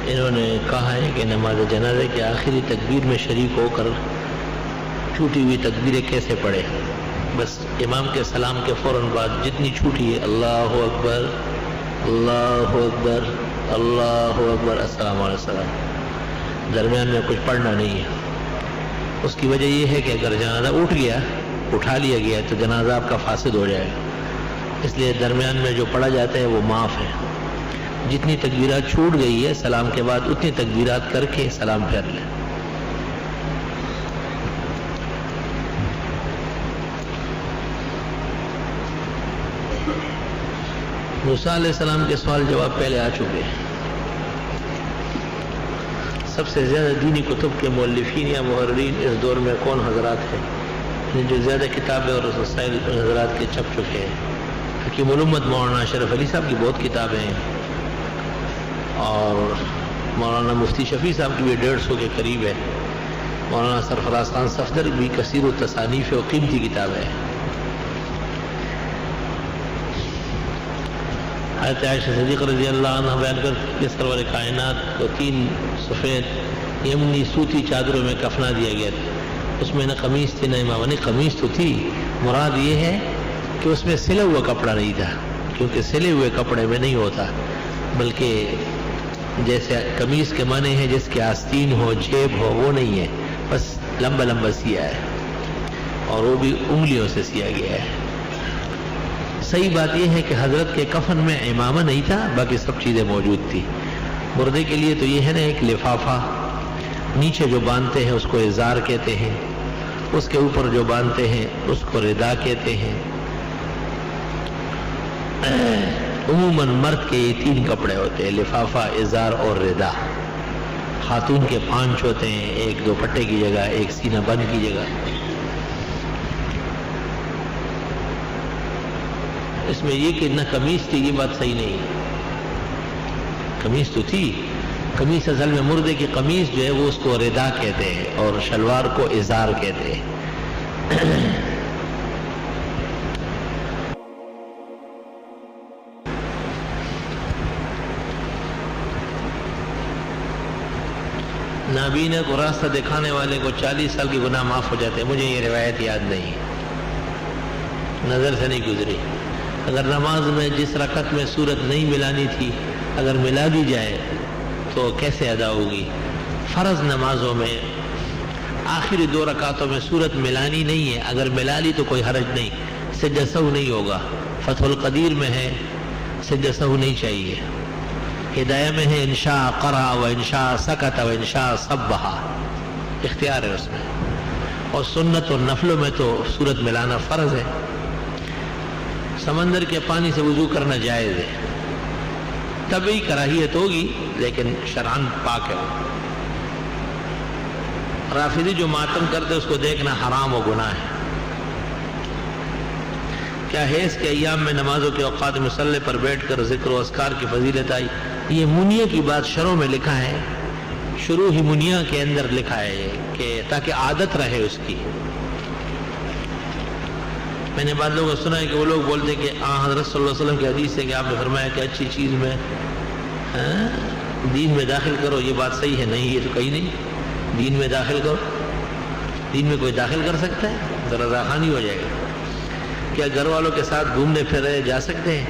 انہوں نے کہا ہے کہ نماز جنازے کے آخری تکبیر میں شریک ہو کر چھوٹی ہوئی تکبیریں کیسے پڑھے؟ بس امام کے سلام کے فوراً بعد جتنی چھوٹی ہے اللہ اکبر اللہ اکبر اللہ اکبر السلام علیہ السلام، درمیان میں کچھ پڑھنا نہیں ہے۔ اس کی وجہ یہ ہے کہ اگر جنازہ اٹھ گیا، اٹھا لیا گیا تو جنازہ آپ کا فاسد ہو جائے گا، اس لیے درمیان میں جو پڑھا جاتا ہے وہ معاف ہے۔ جتنی تکبیرات چھوٹ گئی ہے سلام کے بعد اتنی تکبیرات کر کے سلام پھیر لیں۔ موسیٰ علیہ السلام کے سوال جواب پہلے آ چکے ہیں۔ سب سے زیادہ دینی کتب کے مؤلفین یا محررین اس دور میں کون حضرات ہیں جو زیادہ کتابیں اور رسائل حضرات کے چھپ چکے ہیں؟ حکیم الامت مولانا اشرف علی صاحب کی بہت کتابیں ہیں، اور مولانا مفتی شفیع صاحب کی بھی 150 کے قریب ہے۔ مولانا سرفراز خان صفدر بھی کثیر التصانیف و قیمتی کتاب ہے۔ حضرت عائشہ صدیقہ رضی اللہ عنہ بیان کرتے کہ سرور کائنات کو 3 سفید یمنی سوتی چادروں میں کفنا دیا گیا تھا، اس میں نہ قمیص تھی نہ امامہ، نہیں قمیص تو تھی، مراد یہ ہے کہ اس میں سلا ہوا کپڑا نہیں تھا، کیونکہ سلے ہوئے کپڑے میں نہیں ہوتا، بلکہ جیسے قمیص کے معنی ہے جس کے آستین ہو جیب ہو، وہ نہیں ہے، بس لمبا لمبا سیا ہے، اور وہ بھی انگلیوں سے سیا گیا ہے۔ صحیح بات یہ ہے کہ حضرت کے کفن میں امامہ نہیں تھا، باقی سب چیزیں موجود تھی۔ مردے کے لیے تو یہ ہے نا ایک لفافہ، نیچے جو باندھتے ہیں اس کو ازار کہتے ہیں، اس کے اوپر جو باندھتے ہیں اس کو ردا کہتے ہیں۔ عموماً مرد کے یہ 3 کپڑے ہوتے ہیں، لفافہ، ازار اور ردا۔ خاتون کے 5 ہوتے ہیں، ایک دوپٹے کی جگہ، ایک سینہ بند کی جگہ۔ اس میں یہ کہ نہ قمیص تھی، یہ بات صحیح نہیں ہے۔ قمیص تو تھی، قمیص اصل میں مردے کی قمیص جو ہے وہ اس کو ردا کہتے ہیں اور شلوار کو ازار کہتے ہیں۔ نابینا کو راستہ دکھانے والے کو 40 سال کی گناہ معاف ہو جاتے ہیں، مجھے یہ روایت یاد نہیں، نظر سے نہیں گزری۔ اگر نماز میں جس رکعت میں سورت نہیں ملانی تھی اگر ملا دی جائے تو کیسے ادا ہوگی؟ فرض نمازوں میں آخری 2 رکعتوں میں سورت ملانی نہیں ہے، اگر ملا لی تو کوئی حرج نہیں، سجدہ سہو نہیں ہوگا۔ فتح القدیر میں ہے سجدہ سہو نہیں چاہیے، ہدایہ میں ہے انشاء قرأ و انشاء سکت و انشاء سبح، اختیار ہے اس میں۔ اور سنت اور نفلوں میں تو سورت ملانا فرض ہے۔ سمندر کے پانی سے وضو کرنا جائز ہے، طبعی کراہیت ہوگی لیکن شرعاً پاک ہے۔ رافضی جو ماتم کرتے اس کو دیکھنا حرام و گناہ ہے۔ کیا حیض کے ایام میں نمازوں کے اوقات مصلی پر بیٹھ کر ذکر و اذکار کی فضیلت آئی؟ یہ منیہ کی بات شروع میں لکھا ہے، شروع ہی منیہ کے اندر لکھا ہے کہ تاکہ عادت رہے اس کی۔ میں نے بعض لوگوں کو سنا ہے کہ وہ لوگ بولتے ہیں کہ حضرت صلی اللہ علیہ وسلم کی حدیث ہے کہ آپ نے فرمایا کہ اچھی چیز میں دین میں داخل کرو، یہ بات صحیح ہے؟ نہیں، یہ تو کہیں نہیں دین میں داخل کرو۔ دین میں کوئی داخل کر سکتا ہے؟ ذرا رضاخانی ہو جائے گا۔ کیا گھر والوں کے ساتھ گھومنے پھرنے جا سکتے ہیں؟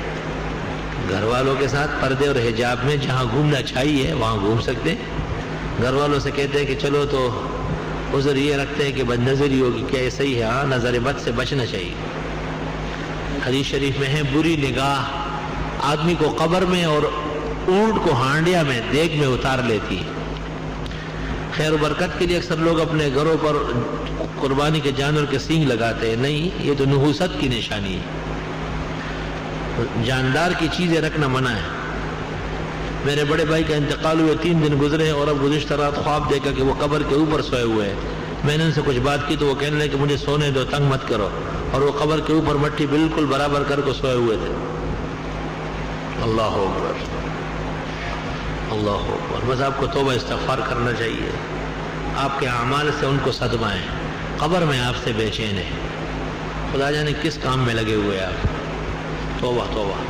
گھر والوں کے ساتھ پردے اور حجاب میں جہاں گھومنا چاہیے وہاں گھوم سکتے ہیں۔ گھر والوں سے کہتے ہیں کہ چلو تو عذر یہ رکھتے ہیں کہ بد نظری ہوگی، کیا یہ صحیح ہے؟ ہاں، نظر بد سے بچنا چاہیے۔ حدیث شریف میں ہے بری نگاہ آدمی کو قبر میں اور اونٹ کو ہانڈیا میں دیگ میں اتار لیتی ہے۔ خیر و برکت کے لیے اکثر لوگ اپنے گھروں پر قربانی کے جانور کے سینگ لگاتے ہیں، نہیں، یہ تو نحوست کی نشانی ہے۔ جاندار کی چیزیں رکھنا منع ہے۔ میرے بڑے بھائی کا انتقال ہوئے 3 دن گزرے اور اب گزشتہ رات خواب دیکھا کہ وہ قبر کے اوپر سوئے ہوئے ہیں۔ میں نے ان سے کچھ بات کی تو وہ کہنے لگے کہ مجھے سونے دو، تنگ مت کرو، اور وہ قبر کے اوپر مٹی بالکل برابر کر کے سوئے ہوئے تھے۔ اللہ اکبر، اللہ اکبر۔ بس آپ کو توبہ استغفار کرنا چاہیے، آپ کے اعمال سے ان کو صدمہ ہے، قبر میں آپ سے بے چین ہے، خدا جانے کس کام میں لگے ہوئے آپ۔ توبہ توبہ۔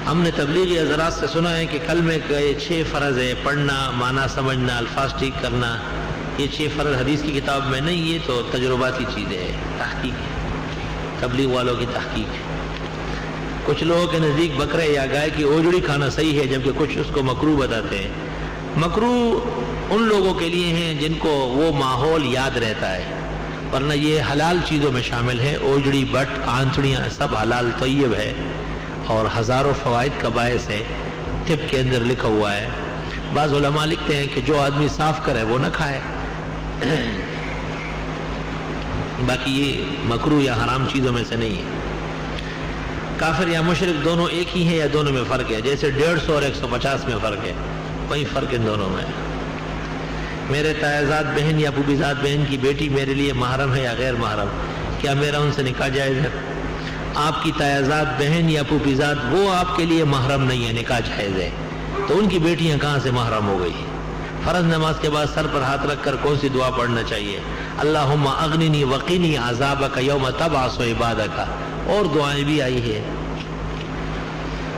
ہم نے تبلیغی حضرات سے سنا ہے کہ کلمے کے 6 فرض ہے، پڑھنا، معنی سمجھنا، الفاظ ٹھیک کرنا، یہ 6 فرض حدیث کی کتاب میں نہیں، یہ تو تجرباتی چیزیں ہیں، تحقیق ہے، تبلیغ والوں کی تحقیق ہے۔ کچھ لوگوں کے نزدیک بکرے یا گائے کی اوجڑی کھانا صحیح ہے، جبکہ کچھ اس کو مکروہ بتاتے ہیں۔ مکروہ ان لوگوں کے لیے ہیں جن کو وہ ماحول یاد رہتا ہے، ورنہ یہ حلال چیزوں میں شامل ہے۔ اوجڑی، بٹ، آنچڑیاں سب حلال طیب ہے اور ہزاروں فوائد کا باعث ہے، طب کے اندر لکھا ہوا ہے۔ بعض علماء لکھتے ہیں کہ جو آدمی صاف کرے وہ نہ کھائے، باقی یہ مکروہ یا حرام چیزوں میں سے نہیں ہے۔ کافر یا مشرک دونوں ایک ہی ہیں یا دونوں میں فرق ہے؟ جیسے 150 اور 150 میں فرق ہے، وہی فرق ان دونوں میں ہے۔ میرے تایزاد بہن یا پھوپھیزاد بہن کی بیٹی میرے لیے محرم ہے یا غیر محرم؟ کیا میرا ان سے نکاح جائز ہے؟ آپ کی تایزاد بہن یا پھوپھیزاد وہ آپ کے لیے محرم نہیں ہے، نکاح جائز ہے، تو ان کی بیٹیاں کہاں سے محرم ہو گئی؟ فرض نماز کے بعد سر پر ہاتھ رکھ کر کون سی دعا پڑھنا چاہیے؟ اللہم اغننی وقینی عذابک یوم تبعث عبادک، اور دعائیں بھی آئی ہے۔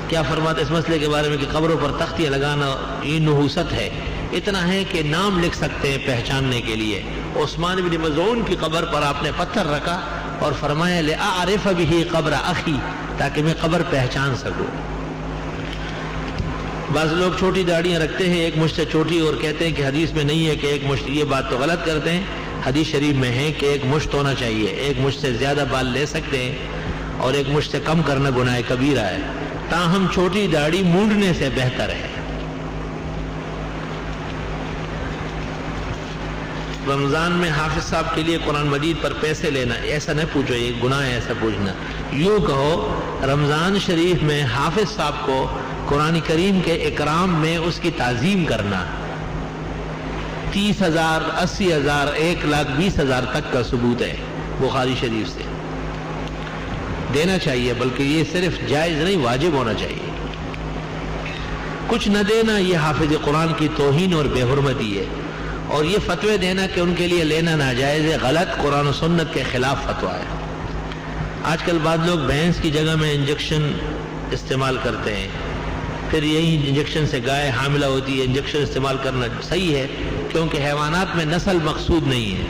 کیا فرماتے اس مسئلے کے بارے میں کہ قبروں پر تختیاں لگانا یہ نحوست ہے؟ اتنا ہے کہ نام لکھ سکتے ہیں پہچاننے کے لیے۔ عثمان بن مظعون کی قبر پر آپ نے پتھر رکھا اور فرمایا لأعرف به قبر اخی، تاکہ میں قبر پہچان سکوں۔ بعض لوگ چھوٹی داڑیاں رکھتے ہیں، ایک مجھ سے چھوٹی، اور کہتے ہیں کہ حدیث میں نہیں ہے کہ ایک مجھ، یہ بات تو غلط کرتے ہیں۔ حدیث شریف میں ہے کہ ایک مشت ہونا چاہیے، ایک مجھ سے زیادہ بال لے سکتے ہیں اور ایک مجھ سے کم کرنا گناہ کبیرہ ہے، تاہم چھوٹی داڑھی مونڈنے سے بہتر ہے۔ رمضان میں حافظ صاحب کے لیے قرآن مجید پر پیسے لینا، ایسا نہ پوچھو، یہ گناہ ہے ایسا پوچھنا۔ یوں کہو رمضان شریف میں حافظ صاحب کو قرآن کریم کے اکرام میں اس کی تعظیم کرنا، 30,000 80,000 1,20,000 تک کا ثبوت ہے بخاری شریف سے، دینا چاہیے، بلکہ یہ صرف جائز نہیں واجب ہونا چاہیے۔ کچھ نہ دینا یہ حافظ قرآن کی توہین اور بے حرمتی ہے، اور یہ فتوے دینا کہ ان کے لیے لینا ناجائز ہے، غلط، قرآن و سنت کے خلاف فتویٰ ہے۔ آج کل بعض لوگ بھینس کی جگہ میں انجیکشن استعمال کرتے ہیں، پھر یہی انجیکشن سے گائے حاملہ ہوتی ہے۔ انجیکشن استعمال کرنا صحیح ہے کیونکہ حیوانات میں نسل مقصود نہیں ہے۔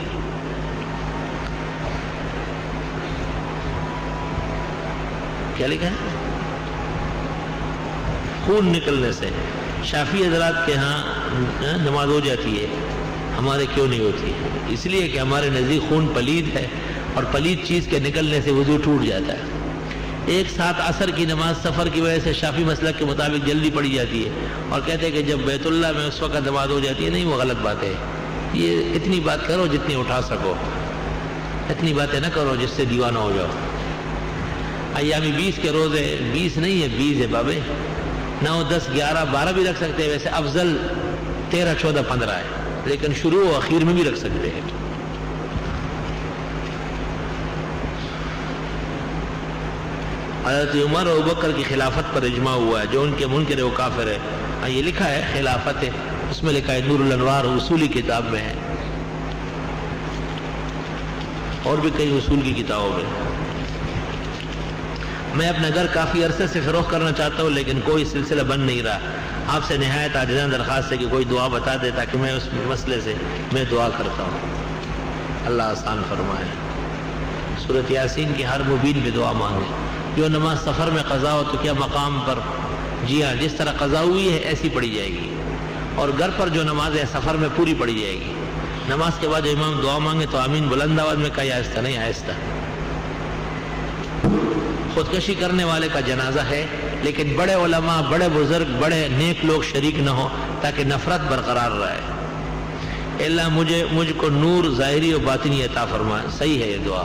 کیا لکھا ہے؟ خون نکلنے سے شافعی حضرات کے ہاں نماز ہو جاتی ہے، ہمارے کیوں نہیں ہوتی؟ اس لیے کہ ہمارے نزدیک خون پلید ہے، اور پلید چیز کے نکلنے سے وضو ٹوٹ جاتا ہے۔ ایک ساتھ عصر کی نماز سفر کی وجہ سے شافعی مسلک کے مطابق جلدی پڑھی جاتی ہے، اور کہتے ہیں کہ جب بیت اللہ میں اس وقت نماز ہو جاتی ہے۔ نہیں، وہ غلط بات ہے۔ یہ اتنی بات کرو جتنی اٹھا سکو، اتنی باتیں نہ کرو جس سے دیوانہ ہو جاؤ۔ ایامی 20 کے روزے 20 نہیں ہے، 20 ہے بابے، 9 10 11 12 بھی رکھ سکتے ہیں، ویسے افضل 13 14 15 ہے، لیکن شروع و اخیر میں بھی رکھ سکتے ہیں۔ حضرت عمر اور ابوبکر کی خلافت پر اجماع ہوا ہے، جو ان کے منکر ہے وہ کافر ہے۔ یہ لکھا ہے خلافت ہے، اس میں لکھا ہے نور الانوار اصولی کتاب میں ہے، اور بھی کئی اصول کی کتابوں میں۔ میں اپنا گھر کافی عرصے سے فروخت کرنا چاہتا ہوں، لیکن کوئی سلسلہ بن نہیں رہا۔ آپ سے نہایت عاجزانہ درخواست ہے کہ کوئی دعا بتا دے تاکہ میں اس مسئلے سے میں دعا کرتا ہوں، اللہ آسان فرمائے۔ سورۃ یاسین کی ہر مبین پہ دعا مانگے۔ جو نماز سفر میں قضا ہو تو کیا مقام پر؟ جی ہاں، جس طرح قضا ہوئی ہے ایسی پڑھی جائے گی، اور گھر پر جو نماز ہے سفر میں پوری پڑھی جائے گی۔ نماز کے بعد امام دعا مانگے تو آمین بلند آواز میں کہا، آہستہ نہیں، آہستہ۔ خودکشی کرنے والے کا جنازہ ہے، لیکن بڑے علماء، بڑے بزرگ، بڑے نیک لوگ شریک نہ ہو تاکہ نفرت برقرار رہے۔ اللہ مجھ کو نور ظاہری و باطنی عطا فرمائے۔ صحیح ہے یہ دعا۔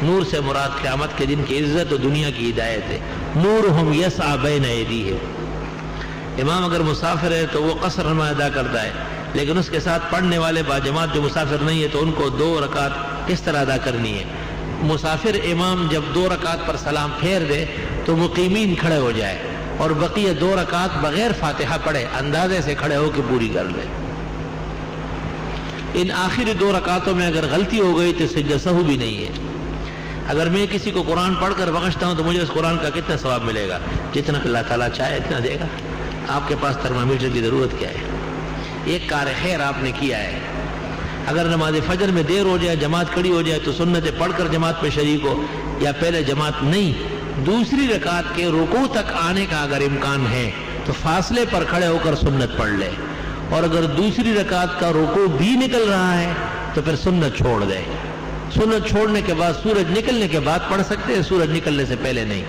نور سے مراد قیامت کے دن کی عزت و دنیا کی ہدایت ہے۔ نورہم یسعی بین ایدیہم۔ امام اگر مسافر ہے تو وہ قصر نماز ادا کرتا ہے، لیکن اس کے ساتھ پڑھنے والے باجماعت جو مسافر نہیں ہے تو ان کو 2 رکعت کس طرح ادا کرنی ہے؟ مسافر امام جب 2 رکعت پر سلام پھیر دے تو مقیمین کھڑے ہو جائے، اور بقیہ 2 رکعت بغیر فاتحہ پڑھے اندازے سے کھڑے ہو کے پوری کر لے۔ ان آخری 2 رکعتوں میں اگر غلطی ہو گئی تو سجدہ سہو بھی نہیں ہے۔ اگر میں کسی کو قرآن پڑھ کر بخشتا ہوں تو مجھے اس قرآن کا کتنا ثواب ملے گا؟ جتنا اللہ تعالیٰ چاہے اتنا دے گا. آپ کے پاس تھرمامیٹر کی ضرورت کیا ہے؟ ایک کار خیر آپ نے کیا ہے. اگر نماز فجر میں دیر ہو جائے، جماعت کھڑی ہو جائے، تو سنتیں پڑھ کر جماعت میں شریک ہو، یا پہلے جماعت نہیں، دوسری رکعت کے رکوع تک آنے کا اگر امکان ہے تو فاصلے پر کھڑے ہو کر سنت پڑھ لے. اور اگر دوسری رکعت کا رکوع بھی نکل رہا ہے تو پھر سنت چھوڑ دے. سنت چھوڑنے کے بعد سورج نکلنے کے بعد پڑھ سکتے ہیں، سورج نکلنے سے پہلے نہیں.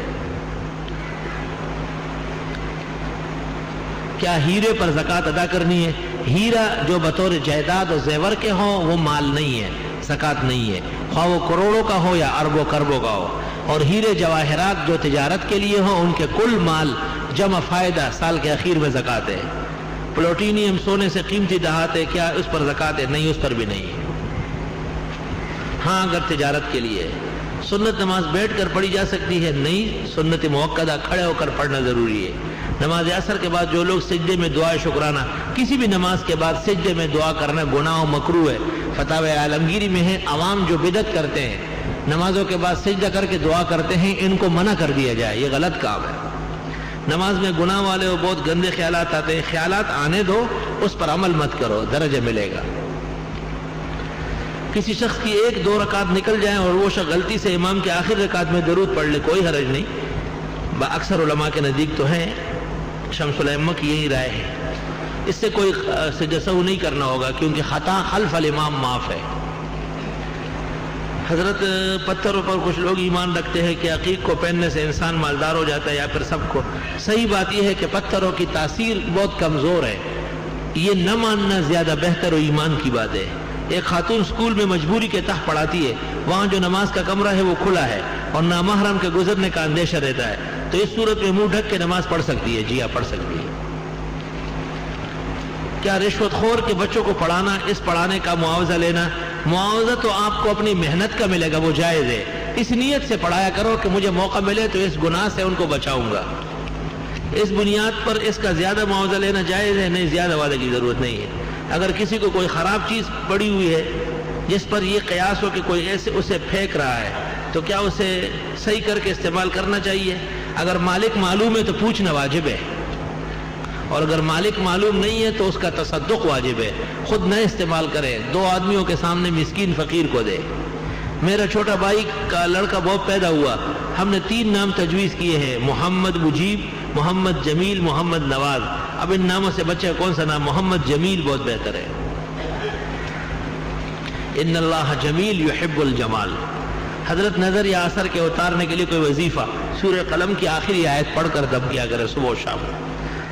کیا ہیرے پر زکوٰۃ ادا کرنی ہے؟ ہیرا جو بطور جائیداد اور زیور کے ہوں وہ مال نہیں ہے، زکوٰۃ نہیں ہے، خواہ وہ کروڑوں کا ہو یا اربوں کربوں کا ہو. اور ہیرے جواہرات جو تجارت کے لیے ہوں ان کے کل مال جمع فائدہ سال کے اخیر میں زکوٰۃ ہے. پلوٹینیم سونے سے قیمتی دھاتیں کیا اس پر زکوٰۃ ہے؟ نہیں، اس پر بھی نہیں ہے. ہاں اگر تجارت کے لیے. سنت نماز بیٹھ کر پڑھی جا سکتی ہے؟ نہیں، سنت موقدہ کھڑے ہو کر پڑھنا ضروری ہے. نماز عصر کے بعد جو لوگ سجدے میں دعا شکرانہ، کسی بھی نماز کے بعد سجدے میں دعا کرنا گناہ و مکروہ ہے. فتاوی عالمگیری میں ہے عوام جو بدعت کرتے ہیں، نمازوں کے بعد سجدہ کر کے دعا کرتے ہیں، ان کو منع کر دیا جائے، یہ غلط کام ہے. نماز میں گناہ والے اور بہت گندے خیالات آتے ہیں، خیالات آنے دو، اس پر عمل مت کرو، درجہ ملے گا. کسی شخص کی 1-2 رکعت نکل جائیں اور وہ شخص غلطی سے امام کے آخر رکعت میں درود پڑھ لے، کوئی حرج نہیں. اکثر علماء کے نزدیک تو ہیں، شمس الائمہ کی یہی رائے ہے. اس سے کوئی سجدہ سہو نہیں کرنا ہوگا کیونکہ خطا خلف الامام معاف ہے. حضرت پتھروں پر کچھ لوگ ایمان رکھتے ہیں کہ عقیق کو پہننے سے انسان مالدار ہو جاتا ہے یا پھر سب کو. صحیح بات یہ ہے کہ پتھروں کی تاثیر بہت کمزور ہے، یہ نہ ماننا زیادہ بہتر و ایمان کی بات ہے. ایک خاتون سکول میں مجبوری کے تحت پڑھاتی ہے، وہاں جو نماز کا کمرہ ہے وہ کھلا ہے اور نامحرم کے گزرنے کا اندیشہ رہتا ہے، تو اس صورت میں منہ ڈھک کے نماز پڑھ سکتی ہے؟ جی ہاں، پڑھ سکتی ہے. کیا رشوت خور کے بچوں کو پڑھانا، اس پڑھانے کا معاوضہ لینا؟ معاوضہ تو آپ کو اپنی محنت کا ملے گا، وہ جائز ہے. اس نیت سے پڑھایا کرو کہ مجھے موقع ملے تو اس گناہ سے ان کو بچاؤں گا. اس بنیاد پر اس کا زیادہ معاوضہ لینا جائز ہے؟ نہیں، زیادہ وعدے کی ضرورت نہیں ہے. اگر کسی کو کوئی خراب چیز پڑی ہوئی ہے جس پر یہ قیاس ہو کہ کوئی ایسے اسے پھینک رہا ہے، تو کیا اسے صحیح کر کے استعمال کرنا چاہیے؟ اگر مالک معلوم ہے تو پوچھنا واجب ہے، اور اگر مالک معلوم نہیں ہے تو اس کا تصدق واجب ہے. خود نہ استعمال کرے، 2 آدمیوں کے سامنے مسکین فقیر کو دے. میرا چھوٹا بھائی کا لڑکا بہت پیدا ہوا، ہم نے 3 نام تجویز کیے ہیں، محمد مجیب، محمد جمیل، محمد نواز. اب ان ناموں سے بچہ کون سا نام؟ محمد جمیل بہت بہتر ہے. ان اللہ جمیل یحب الجمال. حضرت نظر یا اثر کے اتارنے کے لیے کوئی وظیفہ سورہ قلم کی آخری آیت پڑھ کر دم کیا کرے صبح و شام.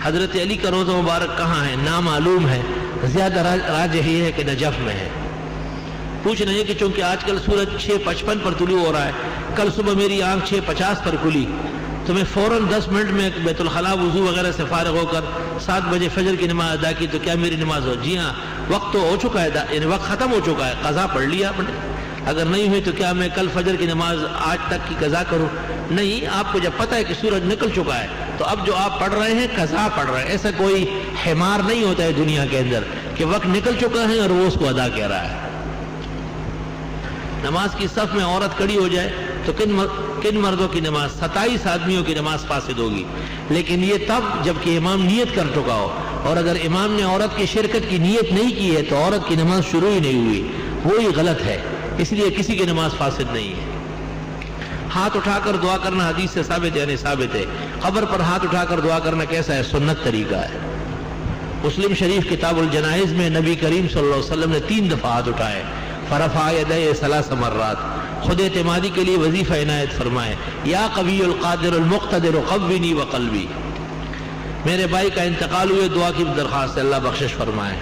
حضرت علی کا روضہ مبارک کہاں ہے؟ نامعلوم ہے، زیادہ راجح یہ ہے کہ نجف میں ہے. پوچھ رہے ہیں کہ چونکہ آج کل سورج 6:55 پر طلوع ہو رہا ہے، کل صبح میری آنکھ 6:50 پر کھلی تو میں فوراً 10 منٹ میں بیت الخلاء وضو وغیرہ سے فارغ ہو کر 7 بجے فجر کی نماز ادا کی، تو کیا میری نماز ہو؟ جی ہاں، وقت تو ہو چکا ہے، یعنی وقت ختم ہو چکا ہے، قضا پڑھ لیا آپ نے. اگر نہیں ہوئی تو کیا میں کل فجر کی نماز آج تک کی قضا کروں؟ نہیں، آپ کو جب پتہ ہے کہ سورج نکل چکا ہے تو اب جو آپ پڑھ رہے ہیں قضا پڑھ رہے ہیں. ایسا کوئی حمار نہیں ہوتا ہے دنیا کے اندر کہ وقت نکل چکا ہے اور وہ اس کو ادا کہہ رہا ہے. نماز کی صف میں عورت کھڑی ہو جائے تو کن مردوں کی نماز؟ 27 آدمیوں کی نماز فاسد ہوگی، لیکن یہ تب جب کہ امام نیت کر چکا ہو. اور اگر امام نے عورت کی شرکت کی نیت نہیں کی ہے تو عورت کی نماز شروع ہی نہیں ہوئی، وہی غلط ہے. اس لیے کسی کی نماز فاسد نہیں ہے. ہاتھ اٹھا کر دعا کرنا حدیث سے ثابت ہے، یعنی ثابت ہے. قبر پر ہاتھ اٹھا کر دعا کرنا کیسا ہے؟ سنت طریقہ ہے. مسلم شریف کتاب الجنائز میں نبی کریم صلی اللہ علیہ وسلم نے 3 دفعہ ہاتھ اٹھائے. فرفع یدیہ 3 مرات. خود اعتمادی کے لیے وظیفہ عنایت فرمائے، یا قوی القادر المقتدر قوینی وقلبی. میرے بھائی کا انتقال ہوئے، دعا کی درخواست ہے، اللہ بخشش فرمائے.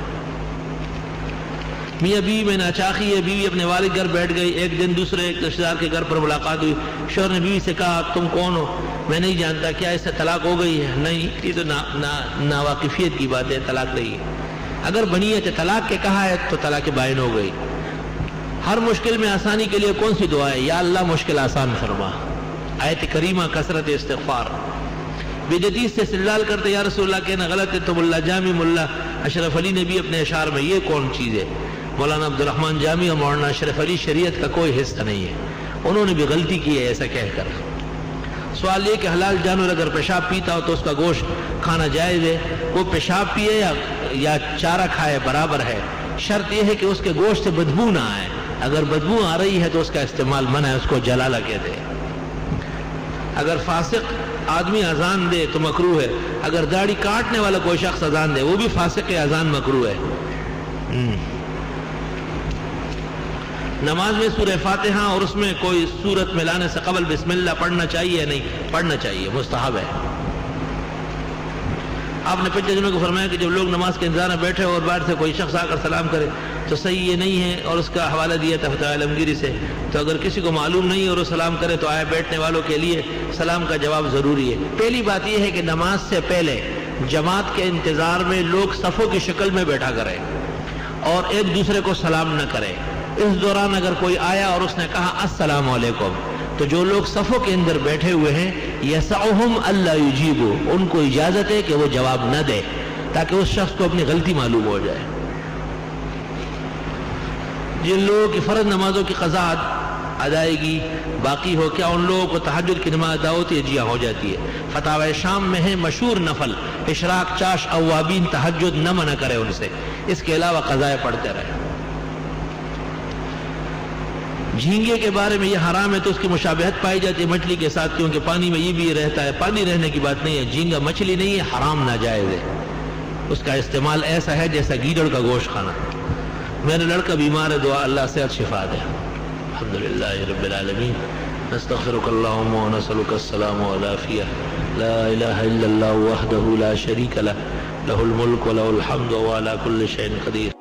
میاں بیوی میں ناچاخی ہے، بیوی اپنے والد گھر بیٹھ گئی. ایک دن دوسرے ایک رشتہ دار کے گھر پر ملاقات ہوئی. شوہر نے بیوی سے کہا تم کون ہو؟ میں نہیں جانتا. کیا اس سے طلاق ہو گئی ہے؟ نہیں، یہ تو ناواقفیت کی بات ہے، طلاق نہیں ہے. اگر بنی ہے تو طلاق کے کہا ہے تو طلاق بائن ہو گئی. ہر مشکل میں آسانی کے لیے کون سی دعا ہے؟ یا اللہ مشکل آسان فرما. آیت کریمہ کثرت استغفار. بدعتی سے استدلال کرتے یا رسول اللہ کہنا غلط ہے تو ملا جامی ملا اشرف علی نے بھی اپنے اشعار میں یہ کون چیز ہے؟ مولانا عبد الرحمن جامی اور مولانا اشرف علی شریعت کا کوئی حصہ نہیں ہے، انہوں نے بھی غلطی کی ہے ایسا کہہ کر۔ سوال یہ کہ حلال جانور اگر پیشاب پیتا ہو تو اس کا گوشت کھانا جائز ہے؟ وہ پیشاب پیے یا چارہ کھائے برابر ہے، شرط یہ ہے کہ اس کے گوشت سے بدبو نہ آئے، اگر بدبو آ رہی ہے تو اس کا استعمال منع ہے، اس کو جلالہ کہتے ہیں۔ اگر فاسق آدمی اذان دے تو مکروہ ہے، اگر داڑھی کاٹنے والا کوئی شخص اذان دے وہ بھی فاسق ہے، اذان مکروہ ہے۔ نماز میں سورہ فاتحہ اور اس میں کوئی سورت ملانے سے قبل بسم اللہ پڑھنا چاہیے یا نہیں؟ پڑھنا چاہیے، مستحب ہے۔ آپ نے پچھلے دنوں کو فرمایا کہ جب لوگ نماز کے انتظار میں بیٹھے اور باہر سے کوئی شخص آ کر سلام کرے تو صحیح یہ نہیں ہے، اور اس کا حوالہ دیا تھا فتح عالمگیری سے۔ تو اگر کسی کو معلوم نہیں اور وہ سلام کرے تو آئے بیٹھنے والوں کے لیے سلام کا جواب ضروری ہے۔ پہلی بات یہ ہے کہ نماز سے پہلے جماعت کے انتظار میں لوگ صفوں کی شکل میں بیٹھا کریں اور ایک دوسرے کو سلام نہ کریں۔ اس دوران اگر کوئی آیا اور اس نے کہا السلام علیکم تو جو لوگ صفوں کے اندر بیٹھے ہوئے ہیں یسعہم الا یجیبوا، ان کو اجازت ہے کہ وہ جواب نہ دے تاکہ اس شخص کو اپنی غلطی معلوم ہو جائے۔ جن لوگوں کی فرض نمازوں کی قضا ادائیگی باقی ہو، کیا ان لوگوں کو تہجد کی نماز ادا ہوتی ہے؟ جی ہاں، ہو جاتی ہے۔ فتاوی شام میں ہے مشہور نفل اشراق، چاش، اوابین، تہجد نہ منع کرے ان سے، اس کے علاوہ قضائے پڑھتے رہے۔ جھینگے کے بارے میں یہ حرام ہے تو اس کی مشابہت پائی جاتی ہے مچھلی کے ساتھ، کیونکہ پانی میں یہ بھی رہتا ہے۔ پانی رہنے کی بات نہیں ہے، جھینگا مچھلی نہیں ہے، حرام ناجائز ہے، اس کا استعمال ایسا ہے جیسا گیدڑ کا گوشت کھانا۔ میرا لڑکا بیمار ہے، دعا اللہ صحت شفا دے۔ الحمدللہ رب العالمین، نستغفرک اللہم و نسألک السلام والعافیہ، لا الہ الا اللہ وحدہ لا شریک لہ، لہ الملک و لہ الحمد و علی کل شیء قدیر۔